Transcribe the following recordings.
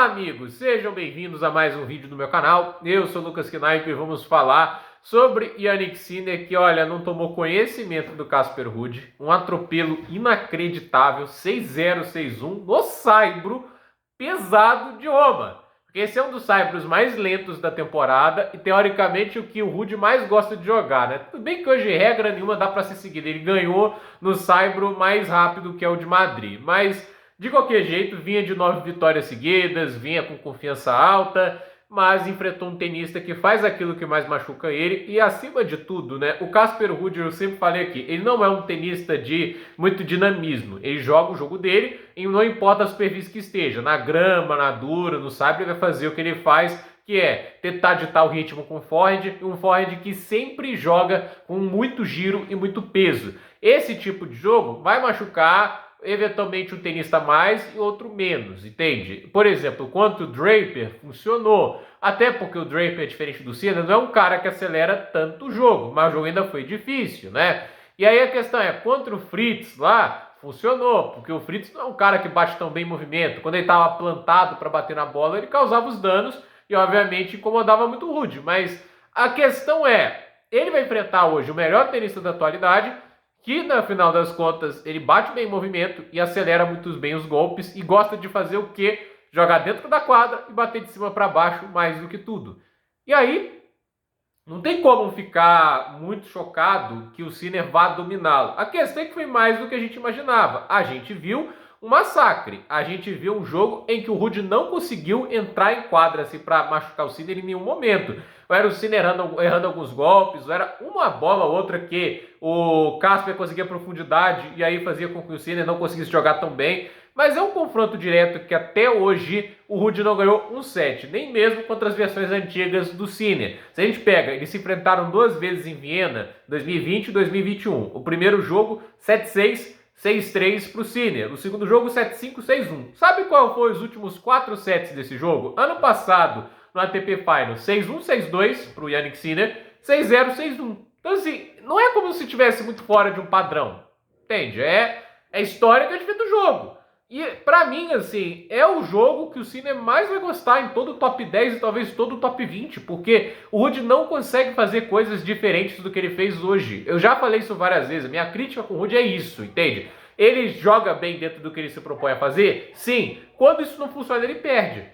Olá, amigos! Sejam bem-vindos a mais um vídeo do meu canal. Eu sou o Lucas Knaip e vamos falar sobre Jannik Sinner, que, olha, não tomou conhecimento do Casper Ruud. Um atropelo inacreditável, 6-0, 6-1, no saibro pesado de Roma. Porque esse é um dos saibros mais lentos da temporada e, teoricamente, o que o Ruud mais gosta de jogar, né? Tudo bem que hoje, regra nenhuma, dá para ser seguida. Ele ganhou no saibro mais rápido, que é o de Madrid. Mas, de qualquer jeito, vinha de 9 vitórias seguidas, vinha com confiança alta, mas enfrentou um tenista que faz aquilo que mais machuca ele e, acima de tudo, né, o Casper Ruud, eu sempre falei aqui, ele não é um tenista de muito dinamismo, ele joga o jogo dele e não importa a superfície que esteja, na grama, na dura, no saibro, ele vai fazer o que ele faz, que é tentar ditar o ritmo com o forehand, um forehand que sempre joga com muito giro e muito peso. Esse tipo de jogo vai machucar eventualmente um tenista mais e outro menos, entende? Por exemplo, quanto o Draper funcionou, até porque o Draper, diferente do Sinner, não é um cara que acelera tanto o jogo, mas o jogo ainda foi difícil, né? E aí a questão é, contra o Fritz lá, funcionou, porque o Fritz não é um cara que bate tão bem em movimento, quando ele estava plantado para bater na bola, ele causava os danos e obviamente incomodava muito o Ruud, mas a questão é, ele vai enfrentar hoje o melhor tenista da atualidade, que no final das contas ele bate bem em movimento e acelera muito bem os golpes e gosta de fazer o quê? Jogar dentro da quadra e bater de cima para baixo mais do que tudo. E aí, não tem como ficar muito chocado que o Sinner vá dominá-lo. A questão é que foi mais do que a gente imaginava. A gente viu um massacre. A gente viu um jogo em que o Ruud não conseguiu entrar em quadra assim, para machucar o Sinner em nenhum momento. Ou era o Sinner errando alguns golpes, ou era uma bola ou outra que o Casper conseguia profundidade e aí fazia com que o Sinner não conseguisse jogar tão bem. Mas é um confronto direto que até hoje o Ruud não ganhou um set, nem mesmo contra as versões antigas do Sinner. Se a gente pega, eles se enfrentaram duas vezes em Viena, 2020 e 2021. O primeiro jogo, 7-6, 6-3 para o Sinner. O segundo jogo, 7-5, 6-1. Sabe qual foi os últimos 4 sets desse jogo? Ano passado, no ATP Final, 6-1, 6-2 para o Jannik Sinner, 6-0, 6-1. Então, assim, não é como se estivesse muito fora de um padrão. Entende? É a história que a gente vê do jogo. E, pra mim, assim, é o jogo que o Sinner mais vai gostar em todo o top 10 e talvez todo o top 20, porque o Ruud não consegue fazer coisas diferentes do que ele fez hoje. Eu já falei isso várias vezes, minha crítica com o Ruud é isso, entende? Ele joga bem dentro do que ele se propõe a fazer? Sim. Quando isso não funciona, ele perde.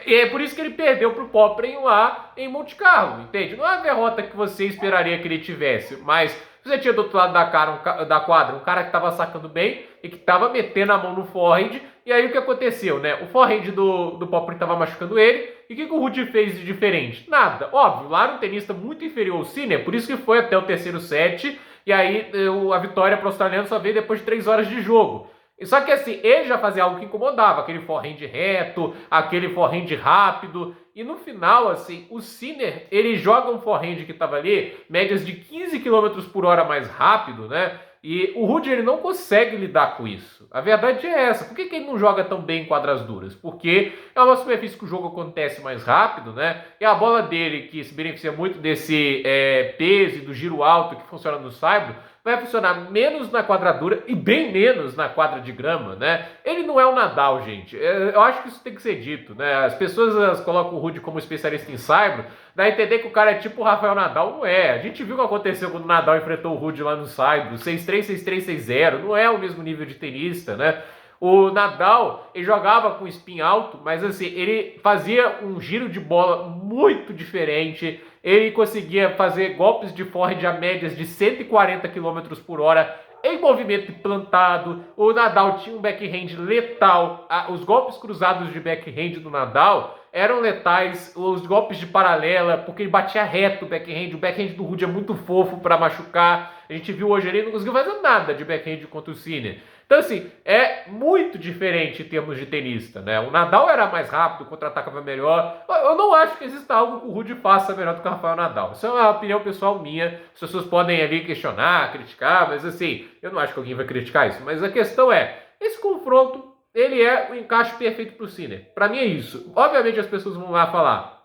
E é por isso que ele perdeu pro Popyrin lá em Monte Carlo, entende? Não é a derrota que você esperaria que ele tivesse, mas você tinha do outro lado da quadra um cara que estava sacando bem e que estava metendo a mão no forehand. E aí o que aconteceu, né? O forehand do Popyrin estava machucando ele. E o que o Ruud fez de diferente? Nada. Óbvio, lá era um tenista muito inferior ao Sinner, por isso que foi até o terceiro set. E aí a vitória para o australiano só veio depois de 3 horas de jogo. Só que assim, ele já fazia algo que incomodava, aquele forehand reto, aquele forehand rápido. E no final, assim, o Sinner, ele joga um forehand que estava ali, médias de 15 km por hora mais rápido, né? E o Ruud, ele não consegue lidar com isso. A verdade é essa. Por que ele não joga tão bem em quadras duras? Porque é uma superfície que o jogo acontece mais rápido, né? E a bola dele, que se beneficia muito desse peso e do giro alto que funciona no saibro, vai funcionar menos na quadradura e bem menos na quadra de grama, né? Ele não é o Nadal, gente. Eu acho que isso tem que ser dito, né? As pessoas colocam o Ruud como especialista em saibro, dá a entender que o cara é tipo o Rafael Nadal, não é. A gente viu o que aconteceu quando o Nadal enfrentou o Ruud lá no saibro, 6-3, 6-3, 6-0, não é o mesmo nível de tenista, né? O Nadal, ele jogava com spin alto, mas assim, ele fazia um giro de bola muito diferente, ele conseguia fazer golpes de forehand a médias de 140 km por hora em movimento plantado. O Nadal tinha um backhand letal, os golpes cruzados de backhand do Nadal eram letais, os golpes de paralela, porque ele batia reto o backhand do Ruud é muito fofo para machucar. A gente viu hoje ele não conseguiu fazer nada de backhand contra o Sinner. Então, assim, é muito diferente em termos de tenista, né? O Nadal era mais rápido, contra-atacava melhor. Eu não acho que exista algo que o Ruud faça melhor do que o Rafael Nadal. Isso é uma opinião pessoal minha. As pessoas podem ali questionar, criticar, mas assim, eu não acho que alguém vai criticar isso. Mas a questão é, esse confronto, ele é o encaixe perfeito pro Sinner. Pra mim é isso. Obviamente as pessoas vão lá falar,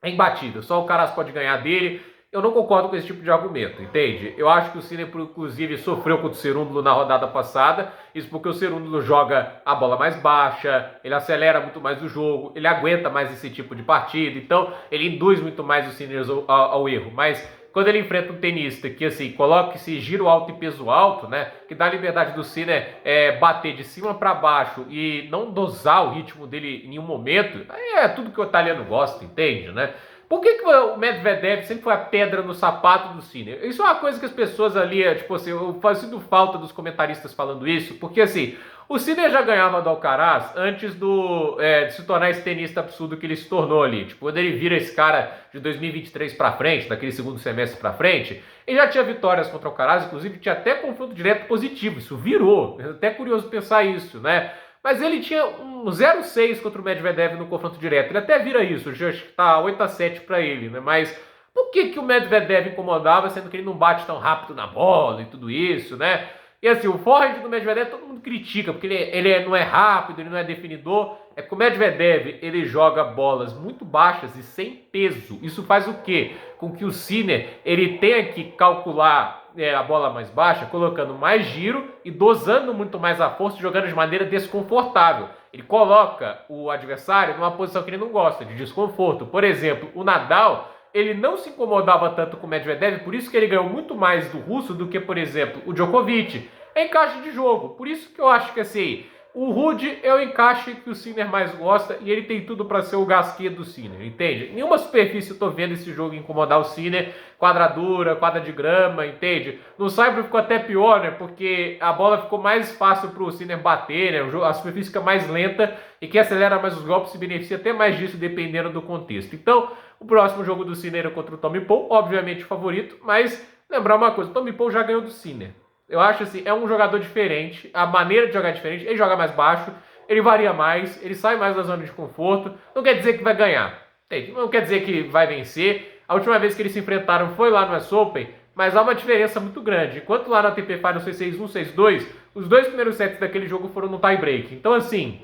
é imbatível, só o Caras pode ganhar dele. eu não concordo com esse tipo de argumento, entende? Eu acho que o Sinner, inclusive, sofreu contra o Cerúndulo na rodada passada, isso porque o Cerúndulo joga a bola mais baixa, ele acelera muito mais o jogo, ele aguenta mais esse tipo de partida, então ele induz muito mais os Sinners ao erro, mas quando ele enfrenta um tenista que, assim, coloca esse giro alto e peso alto, né, que dá a liberdade do Sinner bater de cima para baixo e não dosar o ritmo dele em nenhum momento, aí é tudo que o italiano gosta, entende, né? Por que o Medvedev sempre foi a pedra no sapato do Sinner? Isso é uma coisa que as pessoas ali, tipo assim, eu sinto falta dos comentaristas falando isso, porque assim, o Sinner já ganhava do Alcaraz antes de se tornar esse tenista absurdo que ele se tornou ali. Tipo, quando ele vira esse cara de 2023 pra frente, daquele segundo semestre pra frente, ele já tinha vitórias contra o Alcaraz, inclusive tinha até confronto direto positivo, isso virou. É até curioso pensar isso, né? Mas ele tinha um 0-6 contra o Medvedev no confronto direto. Ele até vira isso, já acho que tá 8-7 para ele, né? Mas por que o Medvedev incomodava, sendo que ele não bate tão rápido na bola e tudo isso, né? E assim, o forehand do Medvedev todo mundo critica, porque ele não é rápido, ele não é definidor. É que o Medvedev, ele joga bolas muito baixas e sem peso. Isso faz o quê? Com que o Sinner, ele tenha que calcular a bola mais baixa, colocando mais giro e dosando muito mais a força, jogando de maneira desconfortável. Ele coloca o adversário numa posição que ele não gosta, de desconforto. Por exemplo, o Nadal, ele não se incomodava tanto com o Medvedev, por isso que ele ganhou muito mais do russo do que, por exemplo, o Djokovic. É encaixe de jogo. Por isso que eu acho que assim, o Ruud é o encaixe que o Sinner mais gosta e ele tem tudo para ser o Gasquet do Sinner, entende? Nenhuma superfície eu tô vendo esse jogo incomodar o Sinner, quadradura, quadra de grama, entende? No Saibro ficou até pior, né? Porque a bola ficou mais fácil pro Sinner bater, né? A superfície fica mais lenta e quem acelera mais os golpes se beneficia até mais disso dependendo do contexto. Então, o próximo jogo do Sinner é contra o Tommy Paul, obviamente favorito, mas lembrar uma coisa, o Tommy Paul já ganhou do Sinner. Eu acho assim, é um jogador diferente, a maneira de jogar é diferente, ele joga mais baixo, ele varia mais, ele sai mais da zona de conforto, não quer dizer que vai ganhar, entende? Não quer dizer que vai vencer. A última vez que eles se enfrentaram foi lá no US Open, mas há uma diferença muito grande. Enquanto lá na ATP Finals foi 6-1, 6-2, os dois primeiros sets daquele jogo foram no tie-break. Então assim,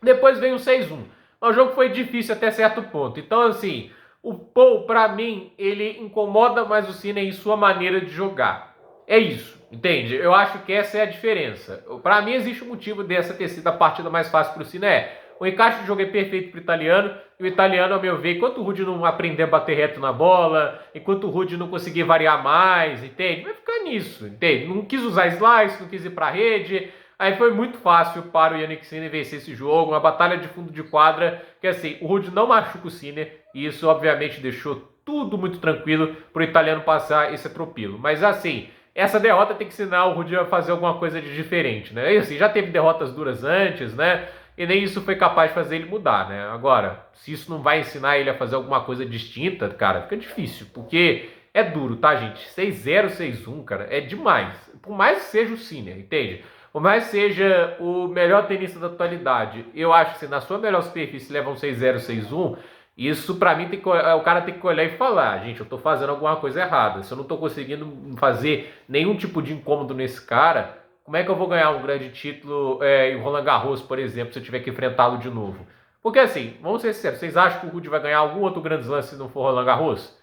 depois veio o 6-1. O jogo foi difícil até certo ponto. Então assim, o Paul, pra mim, ele incomoda mais o Sinner em sua maneira de jogar. É isso, entende? Eu acho que essa é a diferença. Para mim existe um motivo dessa ter sido a partida mais fácil para o Sinner. O encaixe de jogo é perfeito para o italiano, e o italiano, ao meu ver, enquanto o Ruud não aprender a bater reto na bola, enquanto o Ruud não conseguir variar mais, entende? Vai ficar nisso, entende? Não quis usar slice, não quis ir para a rede, aí foi muito fácil para o Jannik Sinner vencer esse jogo, uma batalha de fundo de quadra, que assim, o Ruud não machuca o Sinner, e isso obviamente deixou tudo muito tranquilo para o italiano passar esse atropelo. Mas assim, essa derrota tem que ensinar o Ruud a fazer alguma coisa de diferente, né? E assim, já teve derrotas duras antes, né? E nem isso foi capaz de fazer ele mudar, né? Agora, se isso não vai ensinar ele a fazer alguma coisa distinta, cara, fica difícil, porque é duro, tá, gente? 6-0, 6-1, cara, é demais. Por mais que seja o Sinner, entende? Por mais que seja o melhor tenista da atualidade, eu acho que se na sua melhor superfície leva um 6-0, 6-1, isso pra mim o cara tem que olhar e falar, gente, eu tô fazendo alguma coisa errada. Se eu não tô conseguindo fazer nenhum tipo de incômodo nesse cara, como é que eu vou ganhar um grande título em Roland Garros, por exemplo, se eu tiver que enfrentá-lo de novo? Porque assim, vamos ser sinceros, vocês acham que o Ruud vai ganhar algum outro grande lance se não for Roland Garros?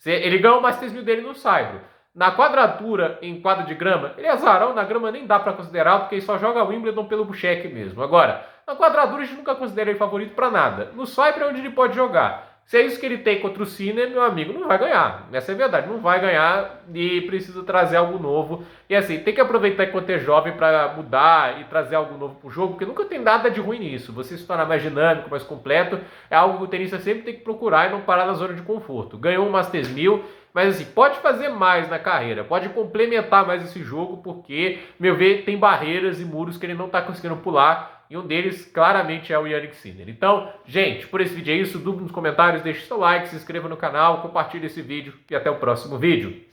Ele ganhou o Masters 1000 dele no Saibro. Na quadratura, em quadra de grama, ele é azarão, na grama nem dá pra considerar, porque ele só joga Wimbledon pelo cheque mesmo. Agora, na quadradura a gente nunca considera ele favorito pra nada. No Saibro é onde ele pode jogar. Se é isso que ele tem contra o Sinner, meu amigo, não vai ganhar. Essa é a verdade, não vai ganhar e precisa trazer algo novo. E assim, tem que aproveitar enquanto é jovem para mudar e trazer algo novo pro jogo, porque nunca tem nada de ruim nisso. Você se tornar mais dinâmico, mais completo, é algo que o tenista sempre tem que procurar e não parar na zona de conforto. Ganhou um Masters 1000, mas assim, pode fazer mais na carreira, pode complementar mais esse jogo, porque, meu ver, tem barreiras e muros que ele não está conseguindo pular. E um deles, claramente, é o Jannik Sinner. Então, gente, por esse vídeo é isso. Dúvida nos comentários, deixe seu like, se inscreva no canal, compartilhe esse vídeo e até o próximo vídeo.